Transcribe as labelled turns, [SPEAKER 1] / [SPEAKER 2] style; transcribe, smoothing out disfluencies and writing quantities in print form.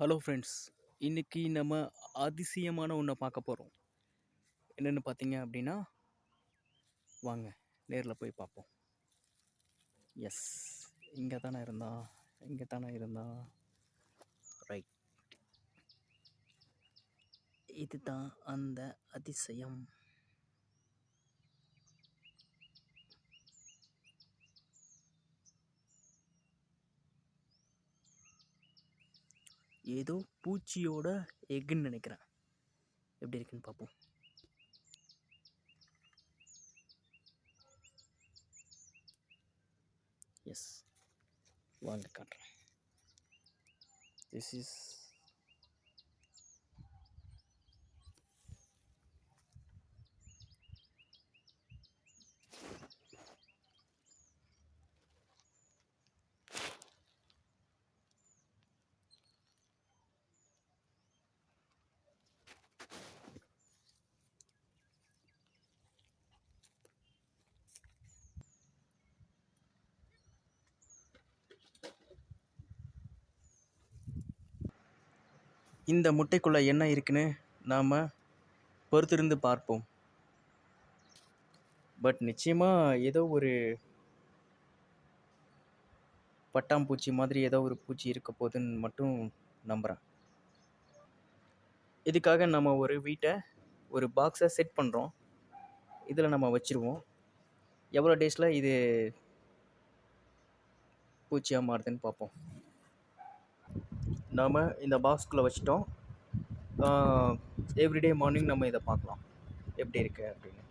[SPEAKER 1] Hello friends. இன்னைக்கு நம்ம அதிசயமான ஒண்ண பார்க்க போறோம். என்னன்னு பார்த்தீங்க அப்படின்னா, வாங்க நேர்ல போய் பார்ப்போம். எஸ். இங்க தானே இருந்தான். இங்க தானே இருந்தான். ரைட். இதுதான் அந்த அதிசயம். ஏதோ பூச்சியோட எக்குன்னு நினைக்கிறேன். எப்படி இருக்குன்னு பார்ப்போம். எஸ். வாங்க காட்டுறேன். திஸ் இஸ் இந்த முட்டைக்குள்ள என்ன இருக்குன்னு நாம பொறுத்திருந்து பார்ப்போம். பட் நிச்சயமா ஏதோ ஒரு பட்டாம்பூச்சி மாதிரி ஏதோ ஒரு பூச்சி இருக்க போகுதுன்னு மட்டும் நம்புகிறேன். இதுக்காக நம்ம ஒரு பாக்ஸை செட் பண்ணுறோம். இதில் நம்ம வச்சுருவோம். எவ்வளோ டேஸில் இது பூச்சியாக மாறுதுன்னு பார்ப்போம். நாம் இந்த பாக்ஸ்குள்ளே வச்சுட்டோம். எவ்ரிடே மார்னிங் நம்ம இதை பார்க்கலாம் எப்படி இருக்குது அப்படின்னு.